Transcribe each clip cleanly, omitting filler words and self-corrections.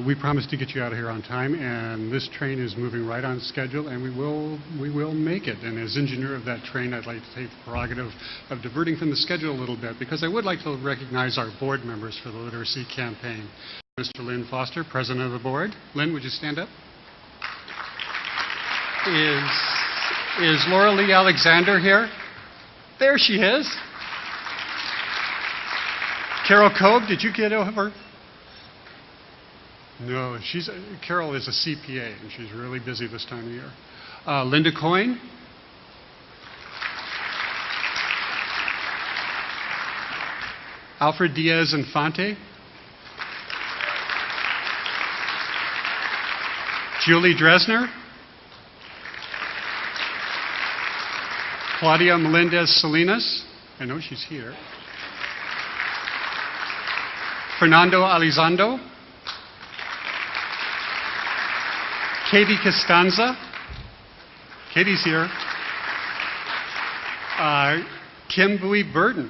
We promised to get you out of here on time, and this train is moving right on schedule, and we will make it. And as engineer of that train, I'd like to take the prerogative of diverting from the schedule a little bit, because I would like to recognize our board members for the literacy campaign. Mr. Lynn Foster, President of the Board. Lynn, would you stand up? Is Laura Lee Alexander here? There she is. Carol Cobe, did you get over? No, Carol is a CPA, and she's really busy this time of year. Linda Coyne. Alfred Diaz Infante. Julie Dresner. Claudia Melendez Salinas. I know she's here. Fernando Elizondo. Katie Costanza. Katie's here. Kim Bowie Burton.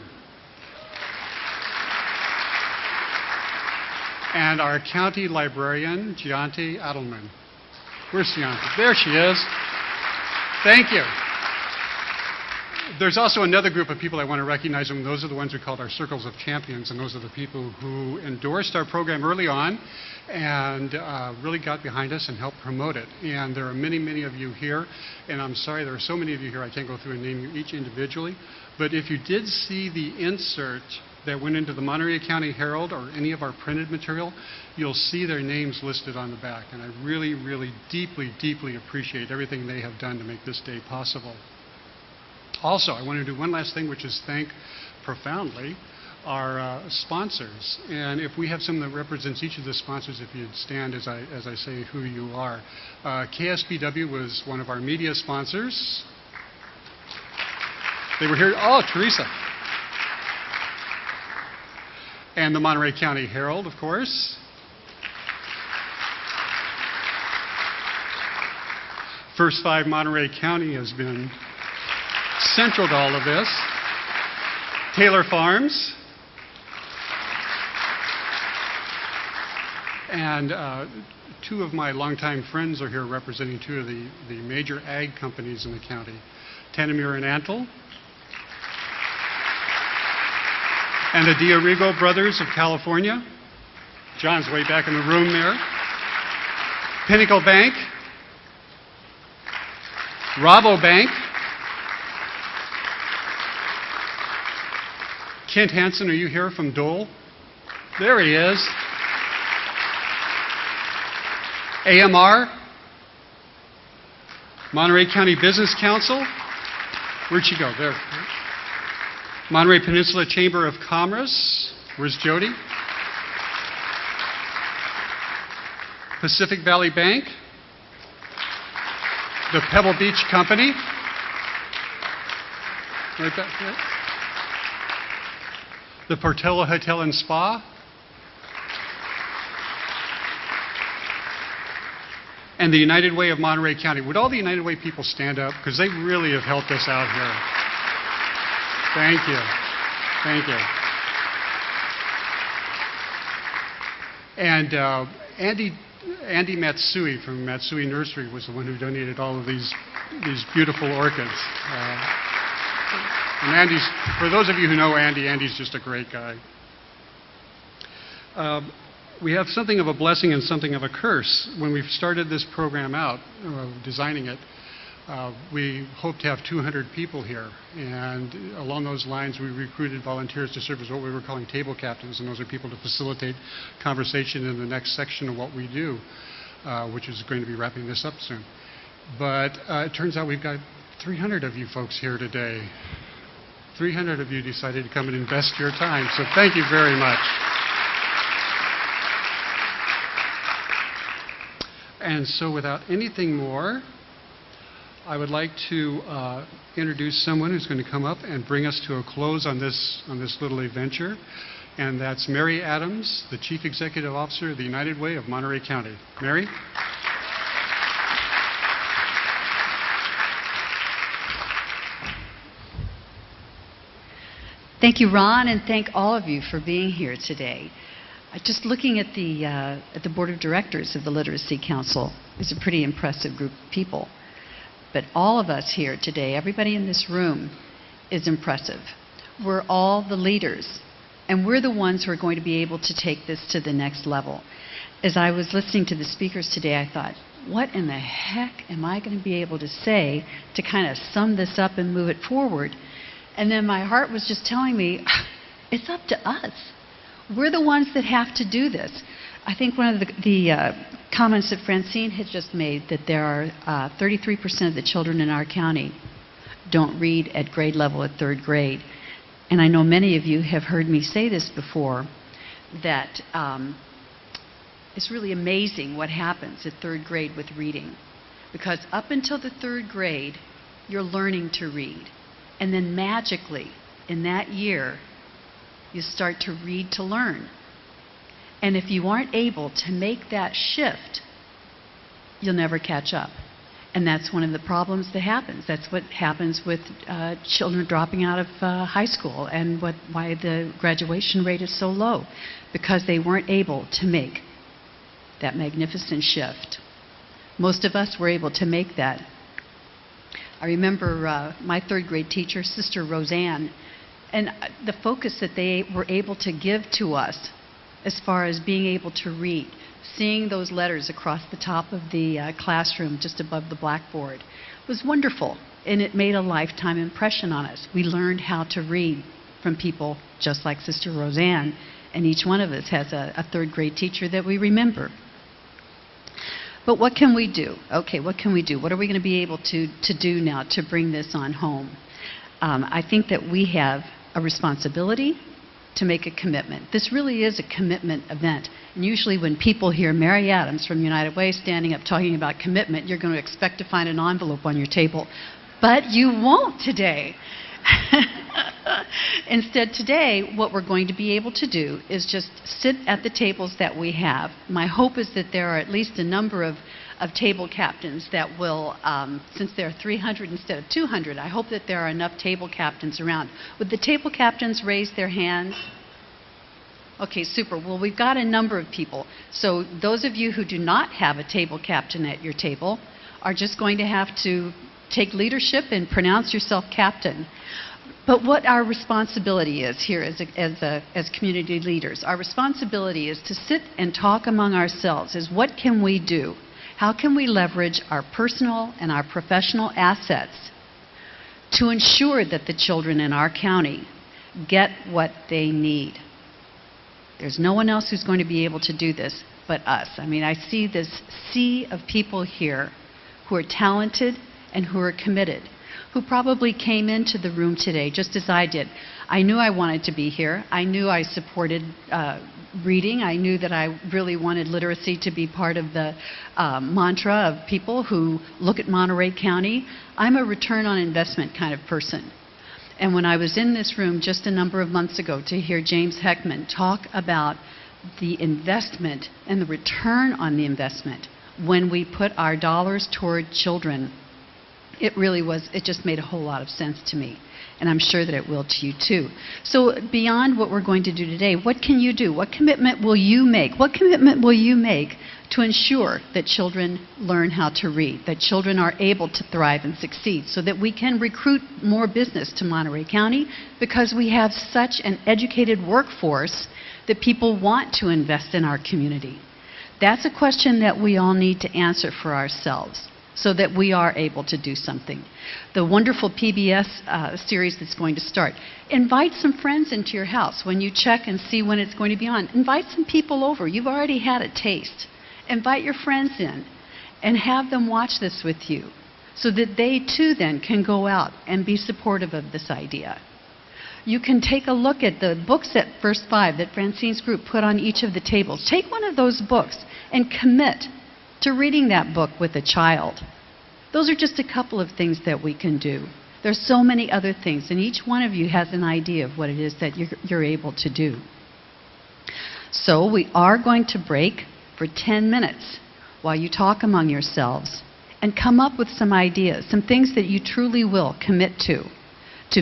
And our county librarian, Gianti Adelman. Where's Gianti? There she is. Thank you. There's also another group of people I want to recognize, and those are the ones we called our Circles of Champions, and those are the people who endorsed our program early on and really got behind us and helped promote it. And there are many, many of you here, and I'm sorry there are so many of you here I can't go through and name you each individually, but if you did see the insert that went into the Monterey County Herald or any of our printed material, you'll see their names listed on the back, and I really, really deeply, deeply appreciate everything they have done to make this day possible. Also, I want to do one last thing, which is thank profoundly our sponsors. And if we have someone that represents each of the sponsors, if you'd stand as I say who you are. KSBW was one of our media sponsors. They were here. Oh, Teresa. And the Monterey County Herald, of course. First Five Monterey County has been central to all of this. Taylor Farms. And two of my longtime friends are here representing two of the major ag companies in the county. Tanamir and Antle. And the Diorigo Brothers of California. John's way back in the room there. Pinnacle Bank. Rabobank. Kent Hansen, are you here from Dole? There he is. AMR, Monterey County Business Council. Where'd she go? There. Monterey Peninsula Chamber of Commerce. Where's Jody? Pacific Valley Bank. The Pebble Beach Company. Right back there. The Portola Hotel and Spa. And the United Way of Monterey County. Would all the United Way people stand up? Because they really have helped us out here. Thank you. Thank you. And Andy Matsui from Matsui Nursery was the one who donated all of these beautiful orchids. And Andy's, for those of you who know Andy, Andy's just a great guy. We have something of a blessing and something of a curse. When we started this program out, designing it, we hoped to have 200 people here. And along those lines, we recruited volunteers to serve as what we were calling table captains, and those are people to facilitate conversation in the next section of what we do, which is going to be wrapping this up soon. But it turns out we've got 300 of you folks here today. 300 of you decided to come and invest your time, so thank you very much. And so without anything more, I would like to introduce someone who's going to come up and bring us to a close on this little adventure, and that's Mary Adams, the Chief Executive Officer of the United Way of Monterey County. Mary? Thank you, Ron, and thank all of you for being here today. Just looking at the Board of Directors of the Literacy Council is a pretty impressive group of people. But all of us here today, everybody in this room, is impressive. We're all the leaders, and we're the ones who are going to be able to take this to the next level. As I was listening to the speakers today, I thought, what in the heck am I going to be able to say to kind of sum this up and move it forward? And then my heart was just telling me, it's up to us. We're the ones that have to do this. I think one of the comments that Francine had just made, that there are 33% of the children in our county don't read at grade level at 3rd grade. And I know many of you have heard me say this before, that it's really amazing what happens at 3rd grade with reading. Because up until the 3rd grade, you're learning to read. And then magically, in that year, you start to read to learn. And if you aren't able to make that shift, you'll never catch up. And that's one of the problems that happens. That's what happens with children dropping out of high school, and why the graduation rate is so low, because they weren't able to make that magnificent shift. Most of us were able to make that. I remember my 3rd grade teacher, Sister Roseanne, and the focus that they were able to give to us as far as being able to read, seeing those letters across the top of the classroom just above the blackboard was wonderful, and it made a lifetime impression on us. We learned how to read from people just like Sister Roseanne, and each one of us has a 3rd grade teacher that we remember. But what can we do? Okay, what can we do? What are we going to be able to do now to bring this on home? I think that we have a responsibility to make a commitment. This really is a commitment event. And usually when people hear Mary Adams from United Way standing up talking about commitment, you're going to expect to find an envelope on your table. But you won't today. Instead, today, what we're going to be able to do is just sit at the tables that we have. My hope is that there are at least a number of table captains that will, since there are 300 instead of 200, I hope that there are enough table captains around. Would the table captains raise their hands? Okay, super. Well, we've got a number of people. So those of you who do not have a table captain at your table are just going to have to take leadership and pronounce yourself captain. But what our responsibility is here as community leaders, our responsibility is to sit and talk among ourselves, is what can we do? How can we leverage our personal and our professional assets to ensure that the children in our county get what they need? There's no one else who's going to be able to do this but us. I mean, I see this sea of people here who are talented and who are committed, who probably came into the room today just as I did. I knew I wanted to be here. I knew I supported reading. I knew that I really wanted literacy to be part of the mantra of people who look at Monterey County. I'm a return on investment kind of person. And when I was in this room just a number of months ago to hear James Heckman talk about the investment and the return on the investment when we put our dollars toward children, it just made a whole lot of sense to me. And I'm sure that it will to you too. So beyond what we're going to do today, what can you do? What commitment will you make? What commitment will you make to ensure that children learn how to read, that children are able to thrive and succeed, so that we can recruit more business to Monterey County, because we have such an educated workforce that people want to invest in our community? That's a question that we all need to answer for ourselves, so that we are able to do something. The wonderful PBS series that's going to start. Invite some friends into your house when you check and see when it's going to be on. Invite some people over. You've already had a taste. Invite your friends in and have them watch this with you, so that they too then can go out and be supportive of this idea. You can take a look at the books at First Five that Francine's group put on each of the tables. Take one of those books and commit to reading that book with a child. Those are just a couple of things that we can do. There's so many other things, and each one of you has an idea of what it is that you're able to do. So we are going to break for 10 minutes while you talk among yourselves and come up with some ideas, some things that you truly will commit to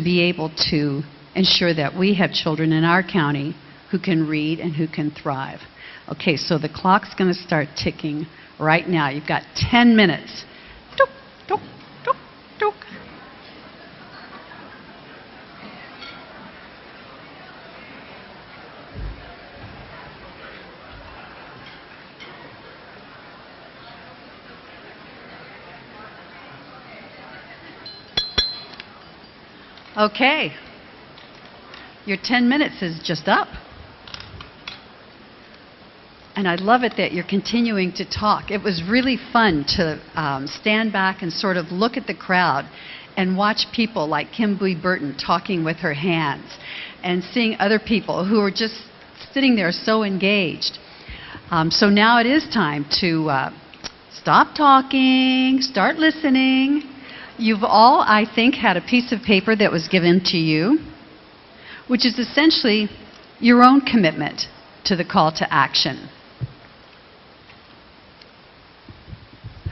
be able to ensure that we have children in our county who can read and who can thrive. Okay, so the clock's going to start ticking right now. You've got 10 minutes. Took, took, took, took. Okay. Your 10 minutes is just up. And I love it that you're continuing to talk. It was really fun to stand back and sort of look at the crowd and watch people like Kim Burton talking with her hands and seeing other people who are just sitting there so engaged. So now it is time to stop talking, start listening. You've all, I think, had a piece of paper that was given to you, which is essentially your own commitment to the call to action.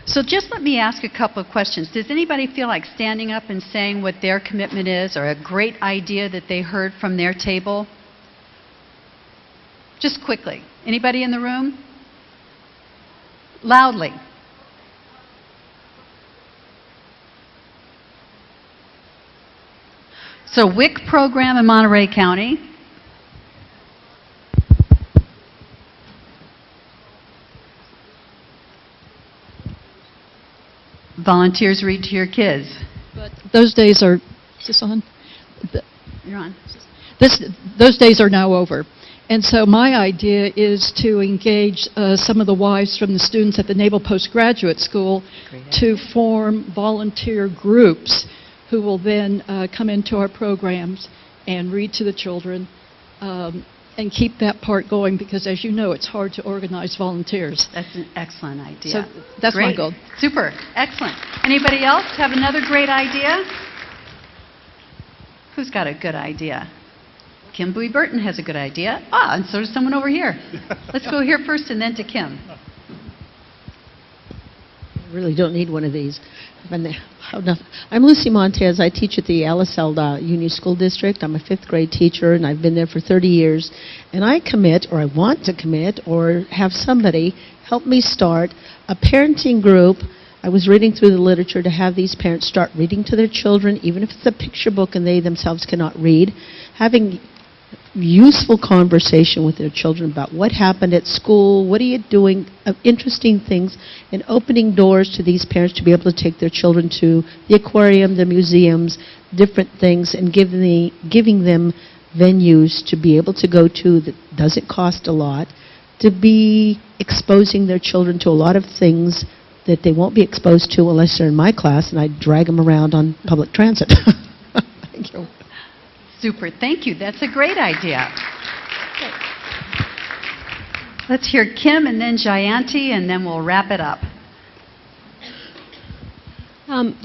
So just let me ask a couple of questions. Does anybody feel like standing up and saying what their commitment is or a great idea that they heard from their table? Just quickly. Anybody in the room? Loudly. So WIC program in Monterey County. Volunteers read to your kids. But those days are, is this on? You're on. Those days are now over. And so my idea is to engage some of the wives from the students at the Naval Postgraduate School to form volunteer groups who will then come into our programs and read to the children and keep that part going because, as you know, it's hard to organize volunteers. That's an excellent idea. So that's Great. my goal. Super. Excellent. Anybody else have another great idea? Who's got a good idea? Kim Burton has a good idea. Ah, and so does someone over here. Let's go here first and then to Kim. I really don't need one of these. I'm Lucy Montez. I teach at the Elliseld Union School District. I'm a 5th grade teacher, and I've been there for 30 years. And I commit, or I want to commit, or have somebody help me start a parenting group. I was reading through the literature to have these parents start reading to their children, even if it's a picture book and they themselves cannot read, having useful conversation with their children about what happened at school, what are you doing, interesting things, and opening doors to these parents to be able to take their children to the aquarium, the museums, different things, and giving them venues to be able to go to that doesn't cost a lot, to be exposing their children to a lot of things that they won't be exposed to unless they're in my class and I drag them around on public transit. Thank you. Super. Thank you. That's a great idea. Let's hear Kim and then Jayanti, and then we'll wrap it up.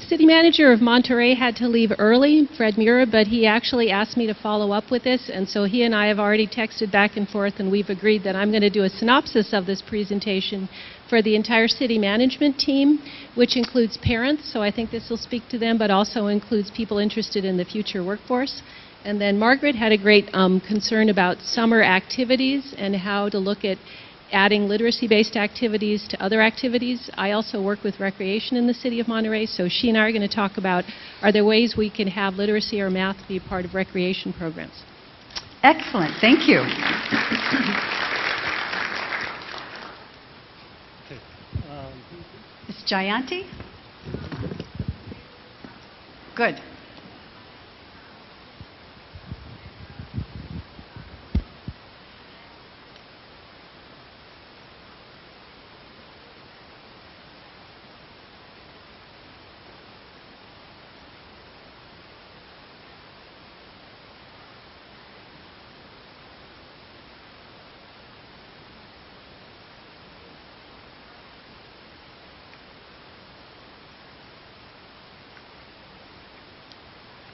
City manager of Monterey had to leave early, Fred Mura, but he actually asked me to follow up with this, and so he and I have already texted back and forth, and we've agreed that I'm going to do a synopsis of this presentation for the entire city management team, which includes parents, so I think this will speak to them, but also includes people interested in the future workforce. And then Margaret had a great concern about summer activities and how to look at adding literacy-based activities to other activities. I also work with recreation in the city of Monterey, so she and I are going to talk about, are there ways we can have literacy or math be a part of recreation programs? Excellent. Thank you. Ms. Jayanti? Good.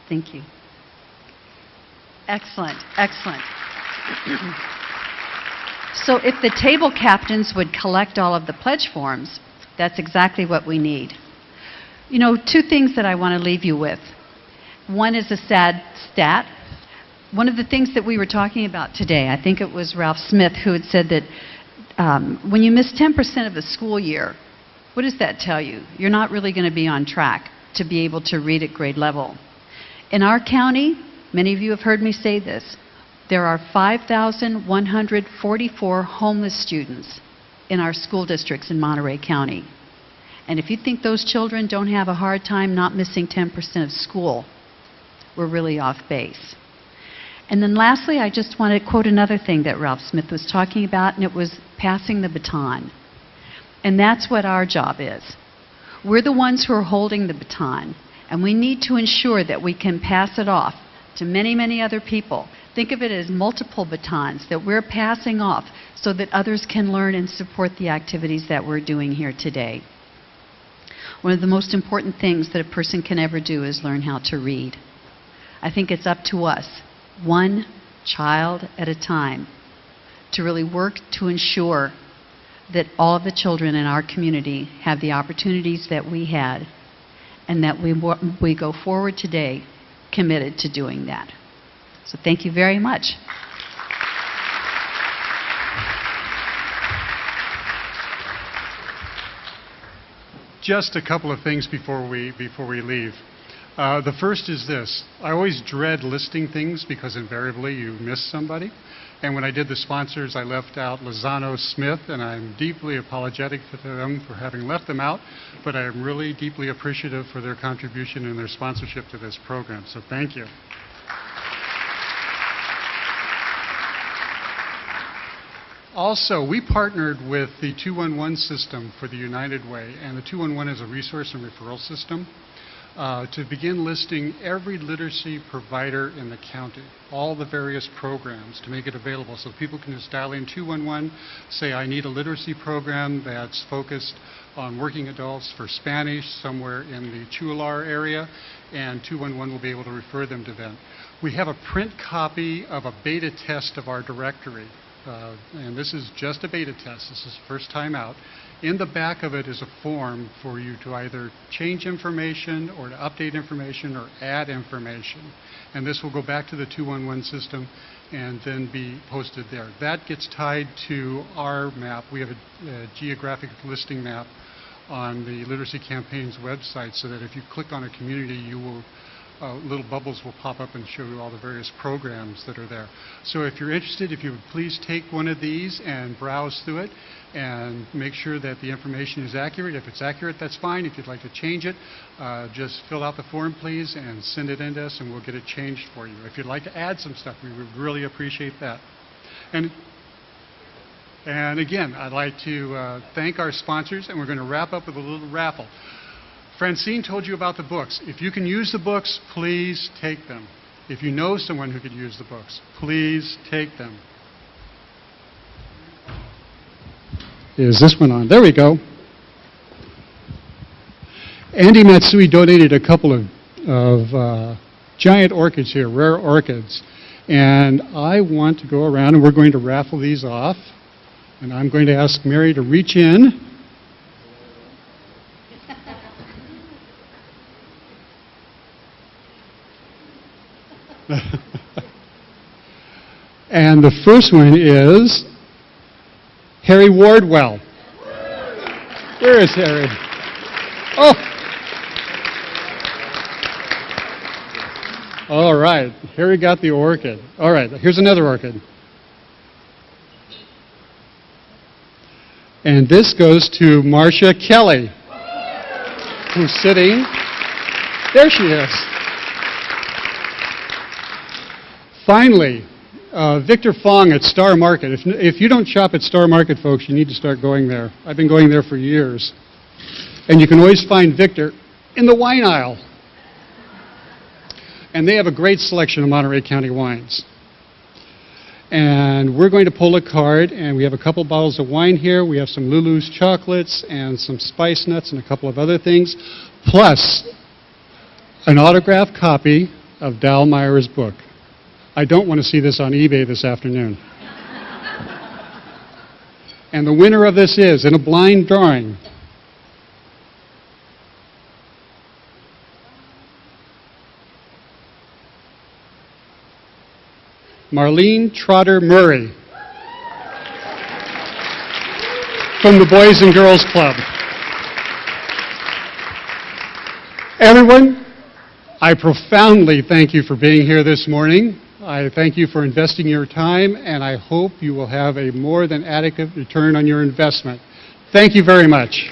Thank you. Excellent, excellent. So if the table captains would collect all of the pledge forms, that's exactly what we need. You know, 2 things that I want to leave you with. One is a sad stat. one of the things that we were talking about today, I think it was Ralph Smith who had said that when you miss 10% of the school year, what does that tell you? You're not really going to be on track to be able to read at grade level. In our county, many of you have heard me say this, there are 5,144 homeless students in our school districts in Monterey County. And if you think those children don't have a hard time not missing 10% of school, we're really off base. And then lastly, I just want to quote another thing that Ralph Smith was talking about, and it was passing the baton. And that's what our job is. We're the ones who are holding the baton, and we need to ensure that we can pass it off to many, many other people. Think of it as multiple batons that we're passing off so that others can learn and support the activities that we're doing here today. One of the most important things that a person can ever do is learn how to read. I think it's up to us, one child at a time, to really work to ensure that all of the children in our community have the opportunities that we had, and that we go forward today committed to doing that. So thank you very much. Just a couple of things before we leave. The first is this. I always dread listing things because invariably you miss somebody. And when I did the sponsors, I left out Lozano Smith, and I'm deeply apologetic to them for having left them out, but I am really deeply appreciative for their contribution and their sponsorship to this program. So thank you. Also, we partnered with the 211 system for the United Way, and the 211 is a resource and referral system to begin listing every literacy provider in the county, all the various programs, to make it available so people can just dial in 211, say I need a literacy program that's focused on working adults for Spanish somewhere in the Chular area, and 211 will be able to refer them to them. We have a print copy of a beta test of our directory. And this is just a beta test. This is the first time out. In the back of it is a form for you to either change information or to update information or add information. And this will go back to the 211 system and then be posted there. That gets tied to our map. We have a geographic listing map on the Literacy Campaign's website, so that if you click on a community, you will little bubbles will pop up and show you all the various programs that are there. So if you're interested, if you would please take one of these and browse through it and make sure that the information is accurate. If it's accurate, that's fine. If you'd like to change it, just fill out the form, please, and send it in to us, and we'll get it changed for you. If you'd like to add some stuff, we would really appreciate that. And again, I'd like to thank our sponsors, and we're going to wrap up with a little raffle. Francine told you about the books. If you can use the books, please take them. If you know someone who could use the books, please take them. Is this one on? There we go. Andy Matsui donated a couple of giant orchids here, rare orchids. And I want to go around, and we're going to raffle these off. And I'm going to ask Mary to reach in. And the first one is Harry Wardwell. Where is Harry? Oh! All right, Harry got the orchid. All right, here's another orchid. And this goes to Marcia Kelly, who's sitting. There she is. Finally, Victor Fong at Star Market. If you don't shop at Star Market, folks, you need to start going there. I've been going there for years. And you can always find Victor in the wine aisle. And they have a great selection of Monterey County wines. And we're going to pull a card, and we have a couple bottles of wine here. We have some Lulu's chocolates and some spice nuts and a couple of other things, plus an autographed copy of Dal Meyer's book. I don't want to see this on eBay this afternoon. And the winner of this is, in a blind drawing, Marlene Trotter Murray. From the Boys and Girls Club. Everyone, I profoundly thank you for being here this morning. I thank you for investing your time, and I hope you will have a more than adequate return on your investment. Thank you very much.